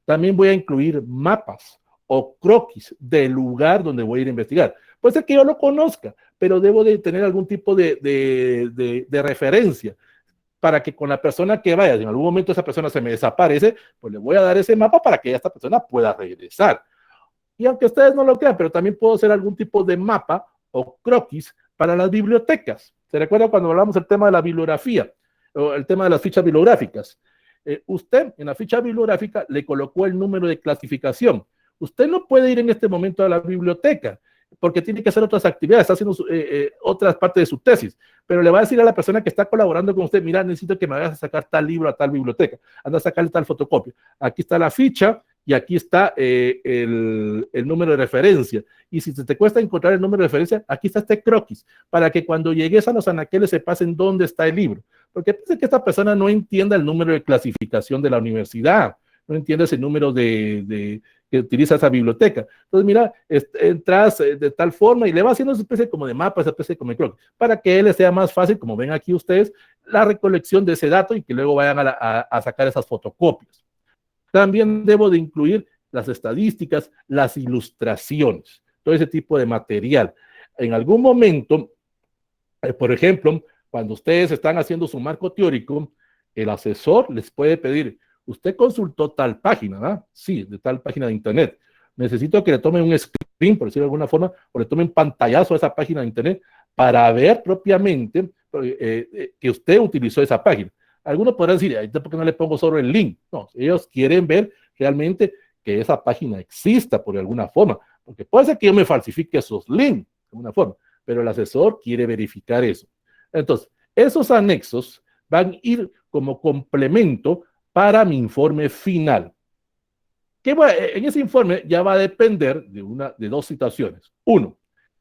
Speaker 1: También voy a incluir mapas o croquis del lugar donde voy a ir a investigar. Puede ser que yo lo conozca, pero debo de tener algún tipo de referencia para que con la persona que vaya, si en algún momento esa persona se me desaparece, pues le voy a dar ese mapa para que esta persona pueda regresar. Y aunque ustedes no lo crean, pero también puedo hacer algún tipo de mapa o croquis para las bibliotecas. ¿Se recuerda cuando hablamos del tema de la bibliografía o el tema de las fichas bibliográficas? Usted en la ficha bibliográfica le colocó el número de clasificación. Usted no puede ir en este momento a la biblioteca porque tiene que hacer otras actividades, está haciendo otras partes de su tesis, pero le va a decir a la persona que está colaborando con usted, mira, necesito que me vayas a sacar tal libro a tal biblioteca, anda a sacarle tal fotocopia. Aquí está la ficha y aquí está el número de referencia. Y si te cuesta encontrar el número de referencia, aquí está este croquis, para que cuando llegues a los anaqueles se pasen dónde está el libro. Porque piensa que esta persona no entienda el número de clasificación de la universidad, no entiende ese número que utiliza esa biblioteca. Entonces, mira, entras de tal forma y le va haciendo esa especie como de mapa, esa especie como de croquis, para que él sea más fácil, como ven aquí ustedes, la recolección de ese dato y que luego vayan a sacar esas fotocopias. También debo de incluir las estadísticas, las ilustraciones, todo ese tipo de material. En algún momento, por ejemplo, cuando ustedes están haciendo su marco teórico, el asesor les puede pedir, usted consultó tal página, ¿verdad? Sí, de tal página de internet. Necesito que le tomen un screen, por decirlo de alguna forma, o le tomen pantallazo a esa página de internet para ver propiamente que usted utilizó esa página. Algunos podrán decir, ¿por qué no le pongo solo el link? No, ellos quieren ver realmente que esa página exista por alguna forma, porque puede ser que yo me falsifique esos links de alguna forma, pero el asesor quiere verificar eso. Entonces, esos anexos van a ir como complemento para mi informe final. En ese informe ya va a depender de dos situaciones. Uno,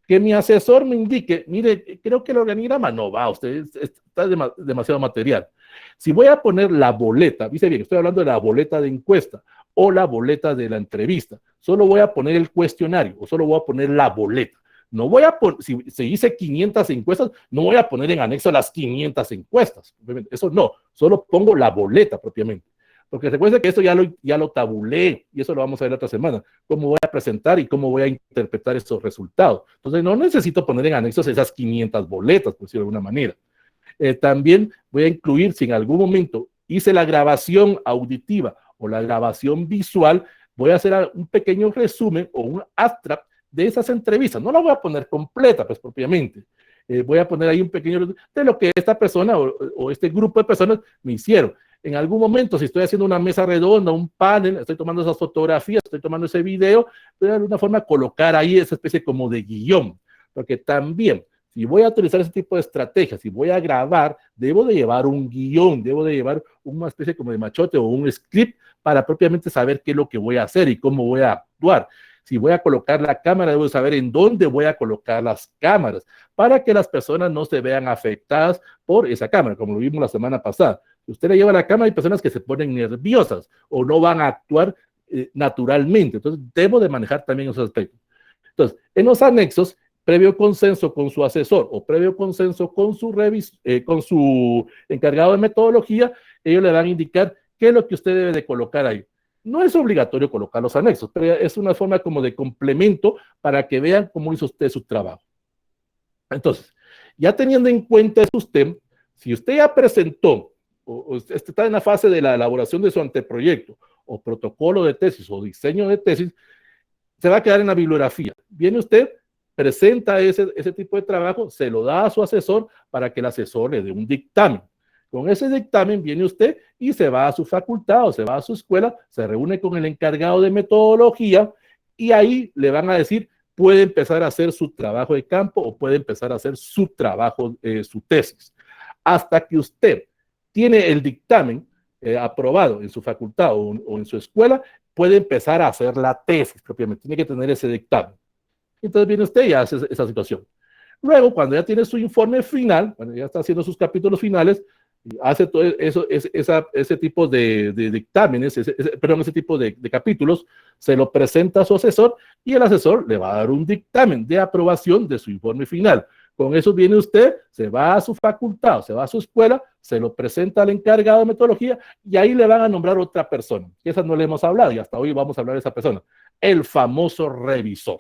Speaker 1: que mi asesor me indique, mire, creo que el organigrama no va, usted está demasiado material. Si voy a poner la boleta, dice bien, estoy hablando de la boleta de encuesta o la boleta de la entrevista, solo voy a poner el cuestionario o solo voy a poner la boleta. No voy a poner, si se hice 500 encuestas, no voy a poner en anexo las 500 encuestas. Eso no, solo pongo la boleta propiamente. Porque recuerden que esto ya lo tabulé y eso lo vamos a ver la otra semana. Cómo voy a presentar y cómo voy a interpretar estos resultados. Entonces, no necesito poner en anexos esas 500 boletas, por decirlo de alguna manera. También voy a incluir, si en algún momento hice la grabación auditiva o la grabación visual, voy a hacer un pequeño resumen o un abstract de esas entrevistas. No la voy a poner completa, pues propiamente. Voy a poner ahí un pequeño resumen de lo que esta persona o este grupo de personas me hicieron. En algún momento, si estoy haciendo una mesa redonda, un panel, estoy tomando esas fotografías, estoy tomando ese video, voy de alguna forma colocar ahí esa especie como de guión, porque también, si voy a utilizar ese tipo de estrategias, si voy a grabar, debo de llevar un guión, debo de llevar una especie como de machote o un script para propiamente saber qué es lo que voy a hacer y cómo voy a actuar. Si voy a colocar la cámara, debo saber en dónde voy a colocar las cámaras para que las personas no se vean afectadas por esa cámara, como lo vimos la semana pasada. Si usted le lleva la cámara, hay personas que se ponen nerviosas o no van a actuar naturalmente. Entonces, debo de manejar también esos aspectos. Entonces, en los anexos, previo consenso con su asesor o previo consenso con su encargado de metodología, ellos le van a indicar qué es lo que usted debe de colocar ahí. No es obligatorio colocar los anexos, pero es una forma como de complemento para que vean cómo hizo usted su trabajo. Entonces, ya teniendo en cuenta eso usted, si usted ya presentó o está en la fase de la elaboración de su anteproyecto o protocolo de tesis o diseño de tesis, se va a quedar en la bibliografía. Viene usted, presenta ese tipo de trabajo, se lo da a su asesor para que el asesor le dé un dictamen. Con ese dictamen viene usted y se va a su facultad o se va a su escuela, se reúne con el encargado de metodología y ahí le van a decir, puede empezar a hacer su trabajo de campo o puede empezar a hacer su trabajo, su tesis. Hasta que usted tiene el dictamen aprobado en su facultad o en su escuela, puede empezar a hacer la tesis propiamente. Tiene que tener ese dictamen. Entonces viene usted y hace esa situación. Luego, cuando ya tiene su informe final, cuando ya está haciendo sus capítulos finales, hace todo eso, ese tipo de dictámenes, ese tipo de capítulos, se lo presenta a su asesor y el asesor le va a dar un dictamen de aprobación de su informe final. Con eso viene usted, se va a su facultad, se va a su escuela, se lo presenta al encargado de metodología y ahí le van a nombrar otra persona. Esa no le hemos hablado y hasta hoy vamos a hablar de esa persona. El famoso revisor.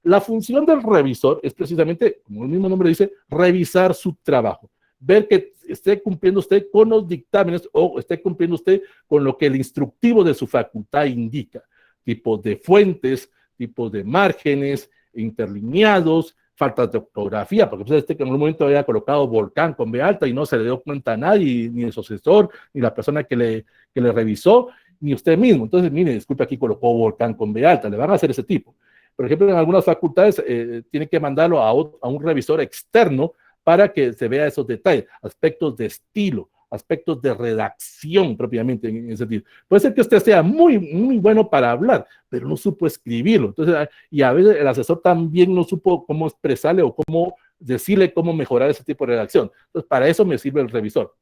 Speaker 1: La función del revisor es precisamente, como el mismo nombre dice, revisar su trabajo. Ver que esté cumpliendo usted con los dictámenes o esté cumpliendo usted con lo que el instructivo de su facultad indica. Tipos de fuentes, tipos de márgenes, interlineados, faltas de ortografía, porque usted en un momento había colocado volcán con B alta y no se le dio cuenta a nadie, ni su asesor, ni la persona que le revisó, ni usted mismo. Entonces, mire, disculpe, aquí colocó volcán con B alta, le van a hacer ese tipo. Por ejemplo, en algunas facultades tienen que mandarlo a un revisor externo para que se vea esos detalles, aspectos de estilo, aspectos de redacción propiamente en ese sentido. Puede ser que usted sea muy, muy bueno para hablar, pero no supo escribirlo. Entonces, y a veces el asesor también no supo cómo expresarle o cómo decirle cómo mejorar ese tipo de redacción. Entonces, para eso me sirve el revisor.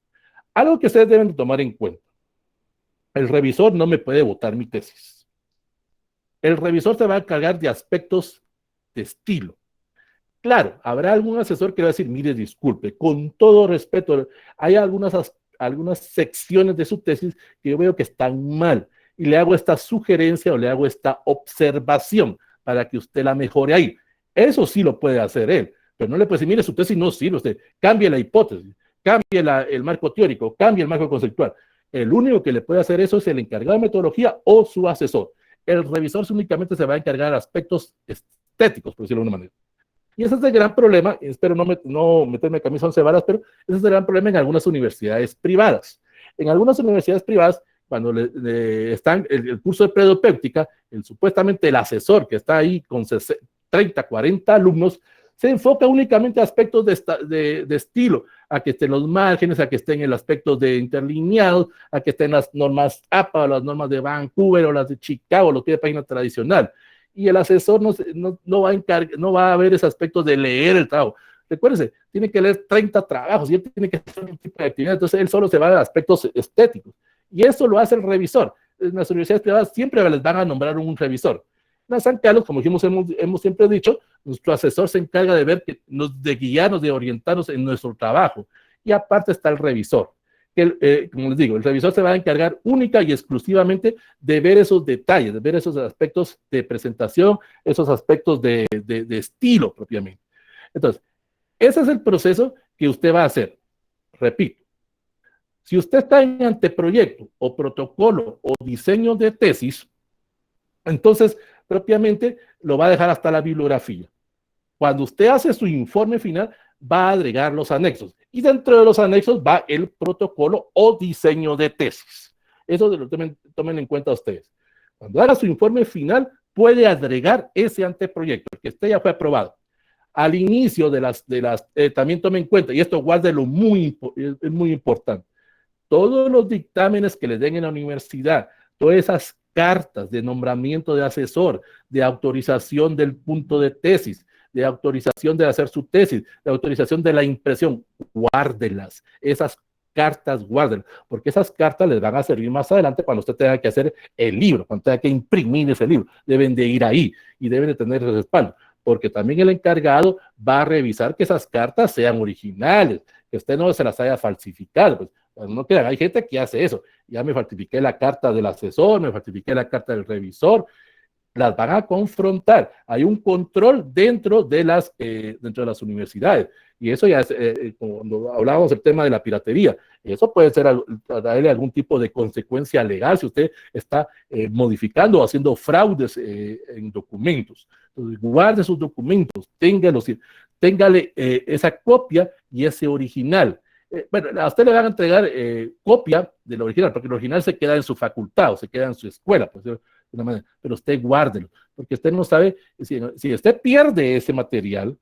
Speaker 1: Algo que ustedes deben tomar en cuenta. El revisor no me puede votar mi tesis. El revisor se va a encargar de aspectos de estilo. Claro, habrá algún asesor que va a decir, mire, disculpe, con todo respeto, hay algunas secciones de su tesis que yo veo que están mal y le hago esta sugerencia o le hago esta observación para que usted la mejore ahí. Eso sí lo puede hacer él, pero no le puede decir, mire, su tesis no sirve, usted cambie la hipótesis, cambie el marco teórico, cambie el marco conceptual. El único que le puede hacer eso es el encargado de metodología o su asesor. El revisor únicamente se va a encargar de aspectos estéticos, por decirlo de alguna manera. Y ese es el gran problema, espero no meterme camisa 11 varas, pero ese es el gran problema en algunas universidades privadas. En algunas universidades privadas, cuando están el curso de predopéutica, supuestamente el asesor que está ahí con 30, 40 alumnos, se enfoca únicamente a aspectos de estilo, a que estén los márgenes, a que estén el aspecto de interlineados, a que estén las normas APA, o las normas de Vancouver o las de Chicago, lo que es de página tradicional. Y el asesor no va a ver ese aspecto de leer el trabajo. Recuérdense, tiene que leer 30 trabajos y él tiene que hacer un tipo de actividad, entonces él solo se va a aspectos estéticos. Y eso lo hace el revisor. En las universidades privadas siempre les van a nombrar un revisor. En San Carlos, como dijimos, hemos siempre dicho, nuestro asesor se encarga de ver, de guiarnos, de orientarnos en nuestro trabajo. Y aparte está el revisor. Como les digo, el revisor se va a encargar única y exclusivamente de ver esos detalles, de ver esos aspectos de presentación, esos aspectos de estilo propiamente. Entonces, ese es el proceso que usted va a hacer. Repito, si usted está en anteproyecto o protocolo o diseño de tesis, entonces propiamente lo va a dejar hasta la bibliografía. Cuando usted hace su informe final, va a agregar los anexos. Y dentro de los anexos va el protocolo o diseño de tesis. Eso lo tomen en cuenta ustedes. Cuando haga su informe final, puede agregar ese anteproyecto, el que ya fue aprobado. Al inicio también tomen en cuenta, y esto guárdelo es muy importante, todos los dictámenes que le den en la universidad, todas esas cartas de nombramiento de asesor, de autorización del punto de tesis, de autorización de hacer su tesis, de autorización de la impresión, guárdelas, esas cartas guárdelas, porque esas cartas les van a servir más adelante cuando usted tenga que hacer el libro, cuando tenga que imprimir ese libro, deben de ir ahí y deben de tener ese respaldo, porque también el encargado va a revisar que esas cartas sean originales, que usted no se las haya falsificado, pues no quedan, hay gente que hace eso, ya me falsifiqué la carta del asesor, me falsifiqué la carta del revisor, las van a confrontar. Hay un control dentro de las universidades. Y eso ya es, cuando hablábamos del tema de la piratería, eso puede ser darle algún tipo de consecuencia legal si usted está modificando o haciendo fraudes en documentos. Entonces, guarde sus documentos, téngale esa copia y ese original. Bueno, a usted le van a entregar copia del original, porque el original se queda en su facultad o se queda en su escuela, pues, pero usted guárdelo, porque usted no sabe, si usted pierde ese material,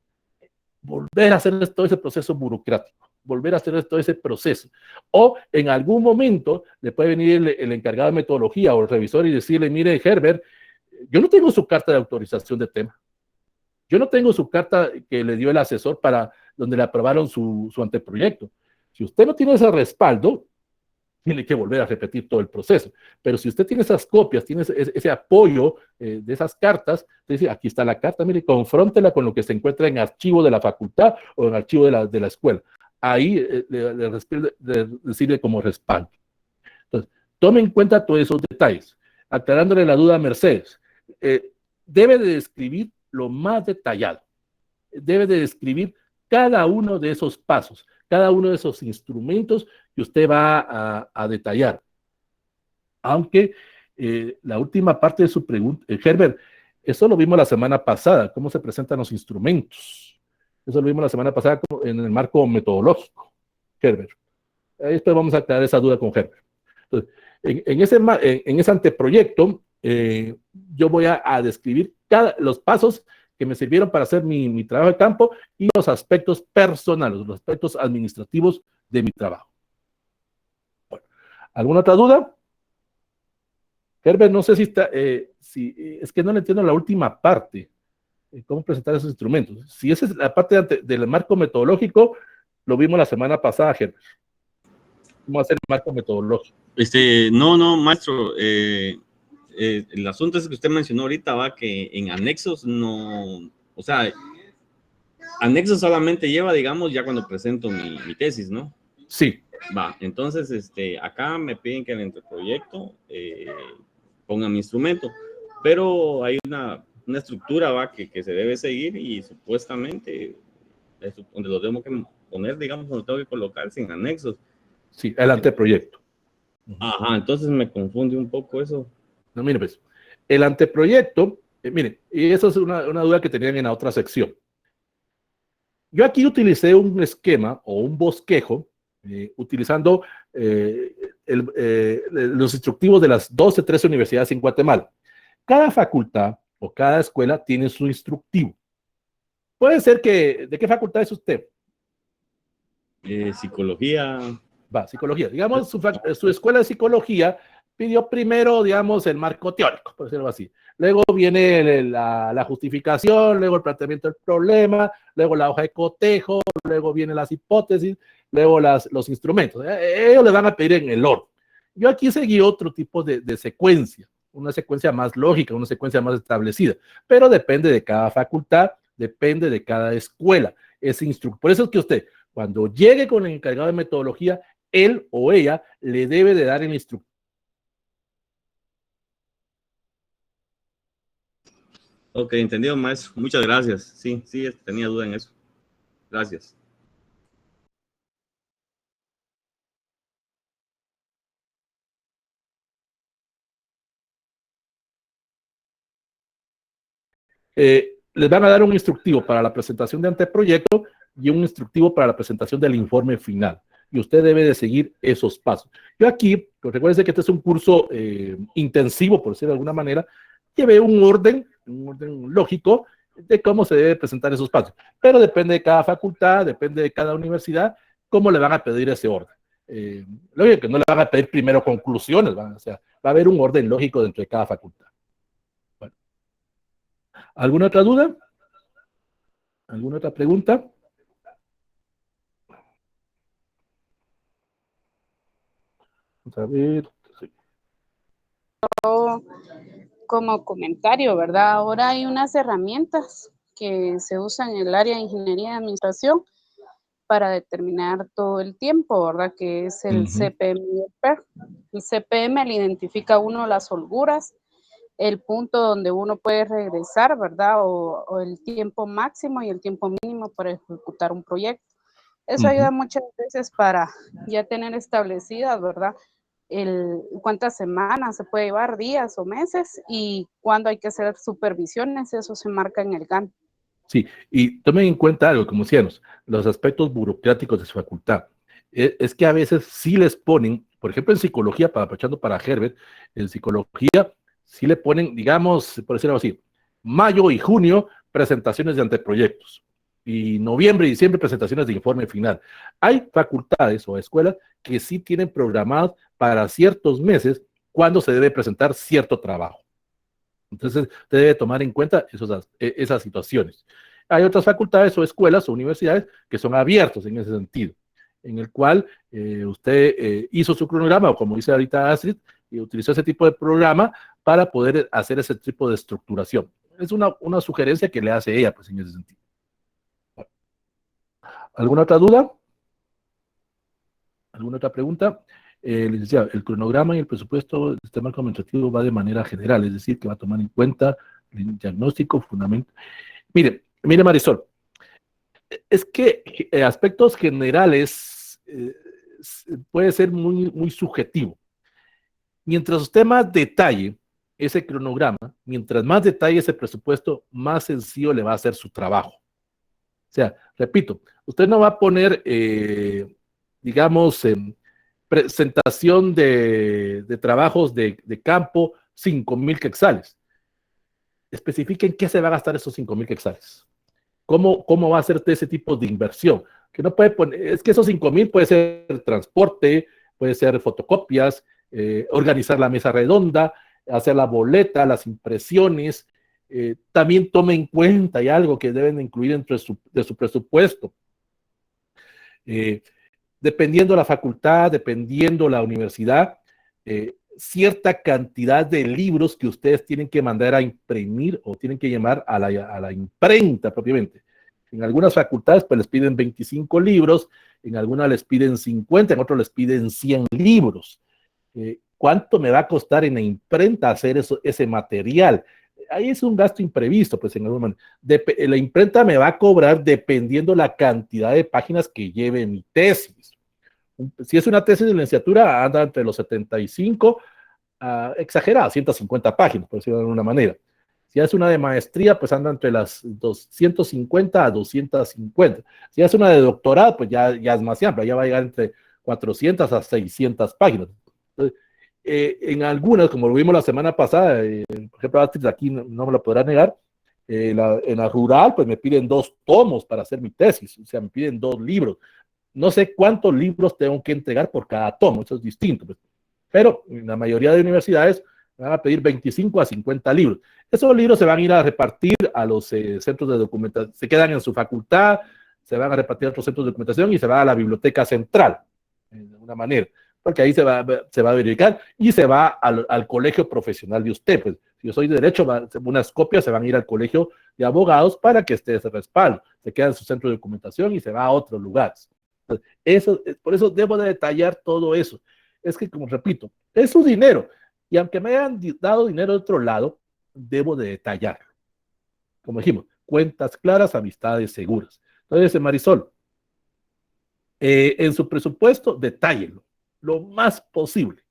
Speaker 1: volver a hacer todo ese proceso burocrático, volver a hacer todo ese proceso. O en algún momento le puede venir el encargado de metodología o el revisor y decirle, mire, Herbert, yo no tengo su carta de autorización de tema. Yo no tengo su carta que le dio el asesor para donde le aprobaron su anteproyecto. Si usted no tiene ese respaldo, tiene que volver a repetir todo el proceso. Pero si usted tiene esas copias, tiene ese apoyo de esas cartas, dice, aquí está la carta, mire, confróntela con lo que se encuentra en archivo de la facultad o en archivo de la escuela. Ahí le sirve como respaldo. Entonces, tome en cuenta todos esos detalles. Aclarándole la duda a Mercedes, debe de describir lo más detallado. Debe de describir cada uno de esos pasos, cada uno de esos instrumentos que usted va a detallar. Aunque la última parte de su pregunta, Herbert, eso lo vimos la semana pasada, cómo se presentan los instrumentos. Eso lo vimos la semana pasada en el marco metodológico, Herbert. Ahí después vamos a aclarar esa duda con Herbert. Entonces, en ese anteproyecto, yo voy a describir los pasos que me sirvieron para hacer mi trabajo de campo y los aspectos personales, los aspectos administrativos de mi trabajo. Bueno, ¿alguna otra duda? Herbert, no sé si está, es que no le entiendo la última parte, cómo presentar esos instrumentos. Si esa es la parte del marco metodológico, lo vimos la semana pasada, Herbert. ¿Cómo hacer el marco metodológico?
Speaker 2: No, maestro, el asunto es que usted mencionó ahorita, va, que en anexos no, o sea, anexos solamente lleva, digamos, ya cuando presento mi tesis, ¿no?
Speaker 1: Sí.
Speaker 2: Va, entonces, acá me piden que en el anteproyecto ponga mi instrumento, pero hay una estructura, va, que se debe seguir y supuestamente donde lo tengo que poner, digamos, donde tengo que colocar sin anexos.
Speaker 1: Sí, el anteproyecto.
Speaker 2: Ajá, entonces me confunde un poco eso.
Speaker 1: No, mire, pues, el anteproyecto, mire, y esa es una duda que tenían en la otra sección. Yo aquí utilicé un esquema o un bosquejo utilizando los instructivos de las 12, 13 universidades en Guatemala. Cada facultad o cada escuela tiene su instructivo. Puede ser que, ¿de qué facultad es usted?
Speaker 2: Psicología.
Speaker 1: Va, psicología. Digamos, su escuela de psicología pidió primero, digamos, el marco teórico, por decirlo así. Luego viene la justificación, luego el planteamiento del problema, luego la hoja de cotejo, luego vienen las hipótesis, luego los instrumentos. Ellos les van a pedir en el orden. Yo aquí seguí otro tipo de secuencia, una secuencia más lógica, una secuencia más establecida, pero depende de cada facultad, depende de cada escuela. Por eso es que usted, cuando llegue con el encargado de metodología, él o ella le debe de dar el instructivo.
Speaker 2: Ok, entendido, maestro. Muchas gracias. Sí, tenía duda en eso. Gracias.
Speaker 1: Les van a dar un instructivo para la presentación de anteproyecto y un instructivo para la presentación del informe final. Y usted debe de seguir esos pasos. Yo aquí, recuerden que este es un curso intensivo, por decirlo de alguna manera, llevé un orden lógico de cómo se debe presentar esos pasos. Pero depende de cada facultad, depende de cada universidad, cómo le van a pedir ese orden. Lógico que no le van a pedir primero conclusiones, o sea, va a haber un orden lógico dentro de cada facultad. Bueno. ¿Alguna otra duda? ¿Alguna otra pregunta? Vamos a ver. Sí.
Speaker 3: Como comentario, ¿verdad? Ahora hay unas herramientas que se usan en el área de ingeniería y administración para determinar todo el tiempo, ¿verdad? Que es el CPM y el PER. El CPM le identifica a uno las holguras el punto donde uno puede regresar, ¿verdad? O el tiempo máximo y el tiempo mínimo para ejecutar un proyecto. Eso ayuda muchas veces para ya tener establecidas, ¿verdad? Cuántas semanas se puede llevar, días o meses, y cuándo hay que hacer supervisiones, eso se marca en el GAN.
Speaker 1: Sí, y tomen en cuenta algo, como decíamos, los aspectos burocráticos de su facultad. Es que a veces sí les ponen, por ejemplo, en psicología, aprovechando para Herbert, en psicología sí le ponen, digamos, por decirlo así, mayo y junio, presentaciones de anteproyectos, y noviembre y diciembre, presentaciones de informe final. Hay facultades o escuelas que sí tienen programados para ciertos meses cuando se debe presentar cierto trabajo. Entonces, usted debe tomar en cuenta esas situaciones. Hay otras facultades o escuelas o universidades que son abiertos en ese sentido, en el cual usted hizo su cronograma, o como dice ahorita Astrid, y utilizó ese tipo de programa para poder hacer ese tipo de estructuración. Es una sugerencia que le hace ella, pues, en ese sentido. ¿Alguna otra duda? ¿Alguna otra pregunta? Licenciado, el cronograma y el presupuesto del sistema administrativo va de manera general, es decir, que va a tomar en cuenta el diagnóstico, fundamento. Mire Marisol, es que aspectos generales puede ser muy subjetivo. Mientras usted más detalle ese cronograma, mientras más detalle ese presupuesto, más sencillo le va a hacer su trabajo. O sea, repito, usted no va a poner, digamos, presentación de trabajos de campo, 5,000 quetzales. Especifiquen qué se va a gastar esos 5,000 quetzales. ¿Cómo va a ser ese tipo de inversión? Que no puede poner, es que esos 5,000 puede ser transporte, puede ser fotocopias, organizar la mesa redonda, hacer la boleta, las impresiones. También tome en cuenta y algo que deben incluir dentro de su presupuesto. Dependiendo la facultad, dependiendo la universidad, cierta cantidad de libros que ustedes tienen que mandar a imprimir o tienen que llamar a la imprenta propiamente. En algunas facultades pues les piden 25 libros, en algunas les piden 50, en otras les piden 100 libros. ¿Cuánto me va a costar en la imprenta hacer ese material? Ahí es un gasto imprevisto, pues en algún momento. La imprenta me va a cobrar dependiendo la cantidad de páginas que lleve mi tesis. Si es una tesis de licenciatura, anda entre los 75, exagerado, 150 páginas, por decirlo de alguna manera. Si es una de maestría, pues anda entre las 250 a 250. Si es una de doctorado, pues ya es más amplia, ya va a llegar entre 400 a 600 páginas. Entonces, en algunas, como lo vimos la semana pasada, por ejemplo, Astrid aquí no me lo podrá negar, en la rural, pues me piden 2 tomos para hacer mi tesis, o sea, me piden 2 libros. No sé cuántos libros tengo que entregar por cada tomo, eso es distinto, pues. Pero en la mayoría de universidades van a pedir 25 a 50 libros. Esos libros se van a ir a repartir a los centros de documentación, se quedan en su facultad, se van a repartir a otros centros de documentación y se va a la biblioteca central, de alguna manera, porque ahí se va a verificar y se va al colegio profesional de usted. Pues, si yo soy de derecho, unas copias se van a ir al colegio de abogados para que esté ese respaldo. Se queda en su centro de documentación y se va a otros lugares. Por eso debo de detallar todo eso. Es que, como repito, es su dinero. Y aunque me hayan dado dinero de otro lado, debo de detallar. Como dijimos, cuentas claras, amistades seguras. Entonces, Marisol, en su presupuesto, detállelo lo más posible.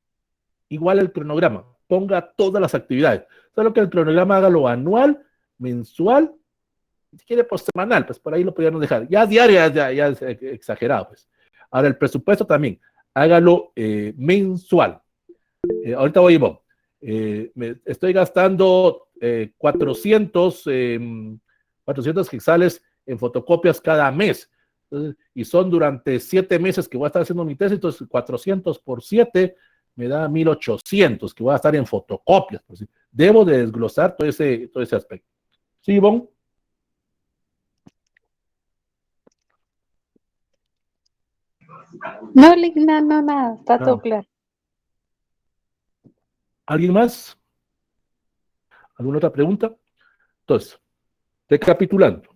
Speaker 1: Igual el cronograma, ponga todas las actividades. Solo que el cronograma haga lo anual, mensual, si quiere por semanal, pues por ahí lo podríamos dejar. Ya diario ya es exagerado, pues. Ahora el presupuesto también, hágalo mensual. Ahorita voy, Ivonne. Me estoy gastando 400 quetzales en fotocopias cada mes. Entonces, y son durante 7 meses que voy a estar haciendo mi tesis, entonces 400 por 7 me da 1,800 que voy a estar en fotocopias. Pues, debo de desglosar todo ese aspecto. ¿Sí, Ivonne?
Speaker 3: No, no, nada, está todo claro.
Speaker 1: ¿Alguien más? ¿Alguna otra pregunta? Entonces, recapitulando.